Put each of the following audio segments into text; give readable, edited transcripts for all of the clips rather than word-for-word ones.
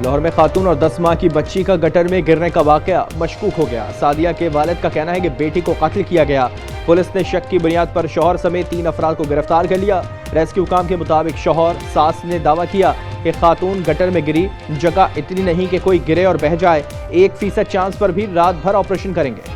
लाहौर में खातून और 10 माह की बच्ची का गटर में गिरने का वाकया मशकूक हो गया। सादिया के वालिद का कहना है कि बेटी को कत्ल किया गया। पुलिस ने शक की बुनियाद पर शौहर समेत 3 अफराद को गिरफ्तार कर लिया। रेस्क्यू काम के मुताबिक शौहर सास ने दावा किया कि खातून गटर में गिरी। जगह इतनी नहीं कि कोई गिरे और बह जाए। 1% चांस पर भी रात भर ऑपरेशन करेंगे।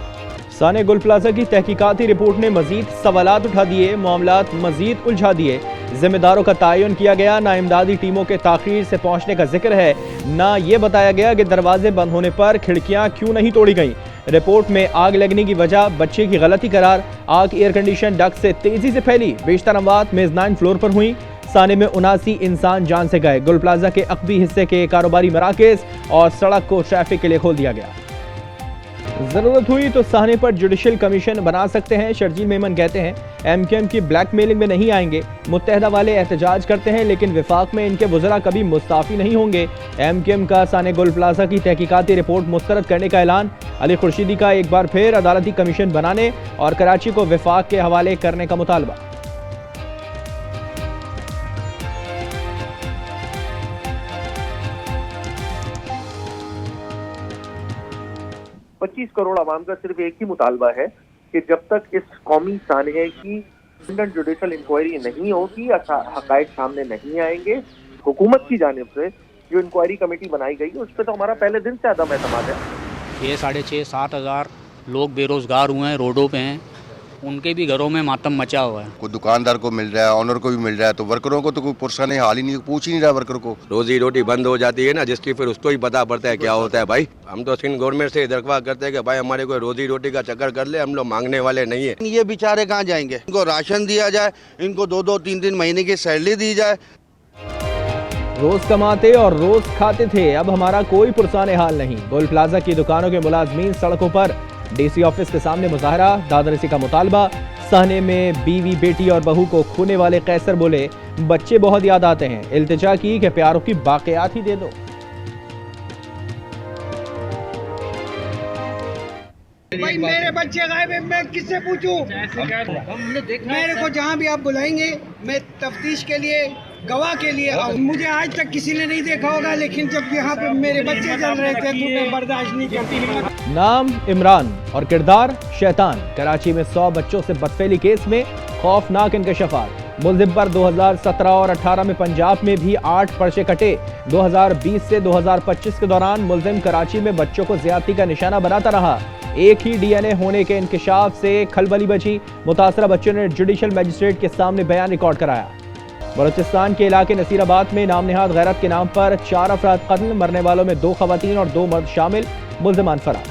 साने गुल प्लाजा की तहकीकाती रिपोर्ट ने मजीद सवालात उठा दिए, मामलात मजीद उलझा दिए। जिम्मेदारों का तयन किया गया, ना इमदादी टीमों के ताखीर से पहुंचने का जिक्र है, ना ये बताया गया कि दरवाजे बंद होने पर खिड़कियां क्यों नहीं तोड़ी गईं। रिपोर्ट में आग लगने की वजह बच्चे की गलती करार। आग एयर कंडीशन डक्ट से तेजी से फैली। बेशतर अमवात मेजनाइन फ्लोर पर हुई। साने में 79 इंसान जान से गए। गुल प्लाजा के अकबी हिस्से के कारोबारी मराकज और सड़क को ट्रैफिक के लिए खोल दिया गया। जरूरत हुई तो साने पर जुडिशल कमीशन बना सकते हैं। शर्जील मेमन कहते हैं एमकेएम की ब्लैकमेलिंग में नहीं आएंगे। मुत्तहदा वाले एहतजाज करते हैं लेकिन विफाक में इनके वज़रा कभी मुस्ताफी नहीं होंगे। एमकेएम का साने गुल प्लाजा की तहकीकाती रिपोर्ट मुस्तरद करने का ऐलान। अली खुर्शीदी का एक बार फिर अदालती कमीशन बनाने और कराची को विफाक के हवाले करने का मुतालबा। पच्चीस करोड़ आवाम का सिर्फ एक ही मुतालबा है कि जब तक इस कौमी सानहे की इंडिपेंडेंट जुडिशल इंक्वायरी नहीं होगी, हकायक सामने नहीं आएंगे। हुकूमत की जानिब से जो इंक्वायरी कमेटी बनाई गई है उस पर तो हमारा पहले दिन से अदम एतमाद है। ये 6,500-7 हज़ार लोग बेरोजगार हुए हैं, रोडों पे हैं, उनके भी घरों में मातम मचा हुआ है। कोई दुकानदार को मिल रहा है, ऑनर को भी मिल रहा है, तो वर्करों को तो कोई पुरसान हाल ही नहीं, पूछ ही नहीं रहा वर्कर को। रोजी रोटी बंद हो जाती है ना, जिसकी फिर उसको ही पता पड़ता है क्या होता है। भाई हम तो सिंध गवर्नमेंट से दरख्वास्त करते हैं कि भाई हमारे कोई रोजी रोटी का चक्कर कर ले, हम लोग मांगने वाले नहीं है। ये बेचारे कहाँ जाएंगे? इनको राशन दिया जाए, इनको 2-2, 3-3 महीने की सैलरी दी जाए। रोज कमाते और रोज खाते थे, अब हमारा कोई पुरसाने हाल नहीं। गुल प्लाजा की दुकानों के मुलाजमीन सड़कों पर। डीसी ऑफिस के सामने मुजाहरा, दादरसी का मुतालबा। सहने में बीवी, बेटी और बहू को खूने वाले कैसर बोले बच्चे बहुत याद आते हैं। इल्तिजा की कि प्यारों की बाक़ियात ही दे दो। भाई मेरे बच्चे गायब है, मैं किससे पूछूं? मेरे को जहाँ भी आप बुलाएंगे मैं तफ्तीश के लिए, गवाह के लिए मुझे आज तक किसी ने नहीं देखा होगा, लेकिन जब यहाँ पे मेरे बच्चे चल रहे थे तो मैं बर्दाश्त नहीं करती। नाम इमरान और किरदार शैतान। कराची में 100 बच्चों से बदफेली केस में खौफनाक इंकशाफात। मुलजिम पर 2017 और 18 में पंजाब में भी 8 पर्चे कटे। 2020 से 2025 के दौरान मुलजिम कराची में बच्चों को ज्यादती का निशाना बनाता रहा। एक ही डीएनए होने के इंकशाफ से खलबली बची। मुतासरा बच्चों ने जुडिशल मजिस्ट्रेट के सामने बयान रिकॉर्ड कराया। बलूचिस्तान के इलाके नसीराबाद में नाम नेहाद गैरत के नाम पर 4 अफराद कत्ल, मरने वालों में 2 खवातीन और 2 मर्द शामिल। मुल्ज़िमान फरार।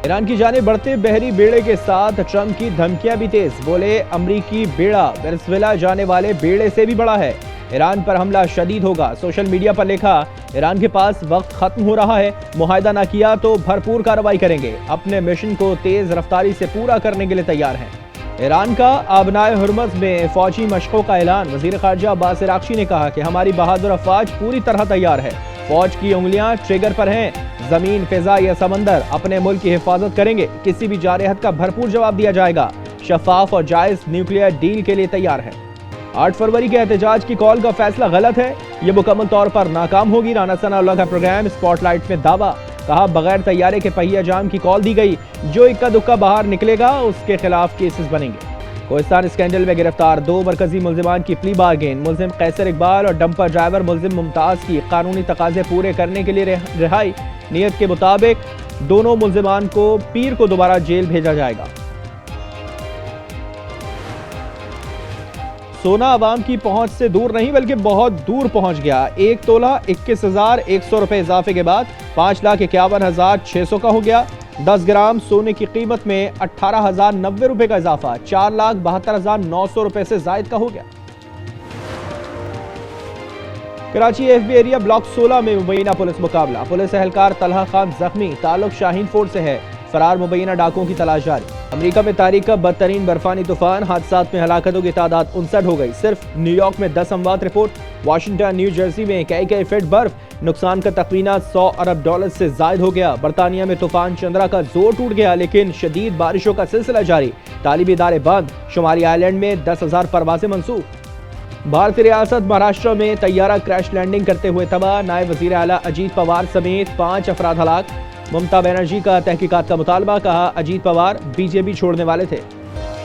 ईरान की जानिब बढ़ते बहरी बेड़े के साथ ट्रंप की धमकियां भी तेज। बोले अमरीकी बेड़ा वेनेज़ुएला जाने वाले बेड़े से भी बड़ा है। ईरान पर हमला शदीद होगा। सोशल मीडिया पर लिखा ईरान के पास वक्त खत्म हो रहा है, मुआहिदा ना किया तो भरपूर कार्रवाई करेंगे। अपने मिशन को तेज रफ्तारी से पूरा करने के लिए तैयार हैं। ईरान का आबनाए हुर्मज़ में फौजी मशकों का ऐलान। वज़ीर ख़ारजा अब्बास इराक़ची ने कहा कि हमारी बहादुर अफ़वाज पूरी तरह तैयार है। फौज की उंगलियां ट्रिगर पर हैं। जमीन, फिजा या समंदर अपने मुल्क की हिफाजत करेंगे। किसी भी जारहत का भरपूर जवाब दिया जाएगा। शफाफ और जायज न्यूक्लियर डील के लिए तैयार है। 8 फरवरी के एहतजाज की कॉल का फैसला गलत है, ये मुकम्मल तौर पर नाकाम होगी। राना सनाउल्लाह का प्रोग्राम स्पॉटलाइट में दावा। कहा बगैर तैयारे के पहिया जाम की कॉल दी गई, जो इक्का दुक्का बाहर निकलेगा उसके खिलाफ केसेस बनेंगे। कोहिस्तान स्कैंडल में गिरफ्तार 2 मरकजी मुल्जिमान की प्ली बार्गेन। मुल्जिम कैसर इकबाल और डंपर ड्राइवर मुल्जिम मुमताज की कानूनी तकाजे पूरे करने के लिए रिहाई। नियत के मुताबिक दोनों मुल्जिमान को पीर को दोबारा जेल भेजा जाएगा। सोना आवाम की पहुंच से दूर नहीं बल्कि बहुत दूर पहुंच गया। 1 तोला 21,100 रुपए इजाफे के बाद 5,51,600 का हो गया। 10 ग्राम सोने की कीमत में 18,090 रुपए का इजाफा। 4,72,900 रुपए से जायद का हो गया। कराची एफबी एरिया ब्लॉक 16 में मुबैना पुलिस मुकाबला। पुलिस एहलकार तलहा खान जख्मी, ताल्लुक शाहीन फोर्ट से है। फरार मुबैना डाकुओं की तलाश जारी। अमेरिका में तारीख का बदतरीन बर्फानी तूफान। हादसात में हलाकतों की तादाद 59 हो गई। सिर्फ न्यूयॉर्क में 10 अमवात रिपोर्ट। वाशिंगटन, न्यू जर्सी में कई फीट बर्फ। नुकसान का तखमीना $100 अरब से जायद हो गया। बरतानिया में तूफान चंद्रा का जोर टूट गया, लेकिन शदीद बारिशों का सिलसिला जारी। तालीमी इदारे बंद। शुमारी आइलैंड में 10,000 परवाजें मंसूख। भारतीय रियासत महाराष्ट्र में तैयारा क्रैश लैंडिंग करते हुए तबाह, नायब वजीर आला अजीत पवार समेत 5 अफराद हलाक। ममता बनर्जी का तहकीकात का मुतालबा, कहा अजीत पवार बीजेपी छोड़ने वाले थे।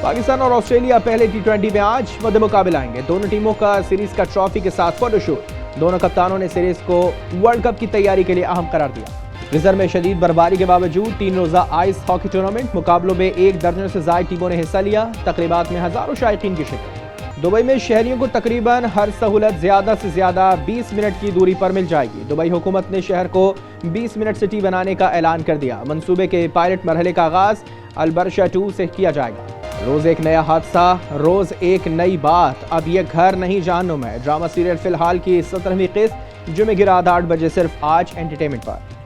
पाकिस्तान और ऑस्ट्रेलिया पहले T20 में आज मध्य मुकाबला आएंगे। दोनों टीमों का सीरीज का ट्रॉफी के साथ फोटोशूट। दोनों कप्तानों ने सीरीज को वर्ल्ड कप की तैयारी के लिए अहम करार दिया। रिजर्व में शदीद बर्फबारी के बावजूद 3 रोजा आइस हॉकी टूर्नामेंट मुकाबलों में 1 दर्जन से ज्यादा टीमों ने हिस्सा लिया। तकरीबात में हजारों शायकीन की शिरकत। दुबई में शहरियों को तकरीबन हर सहूलत ज्यादा से ज्यादा 20 मिनट की दूरी पर मिल जाएगी। दुबई हुकूमत ने शहर को 20 मिनट सिटी बनाने का ऐलान कर दिया। मंसूबे के पायलट मरहले का आगाज अलबरशा 2 से किया जाएगा। रोज एक नया हादसा, रोज एक नई बात। अब ये घर नहीं जहन्नुम है। ड्रामा सीरियल फिलहाल की 17वीं किस्त जुमे की रात 8 बजे सिर्फ आज एंटरटेनमेंट पर।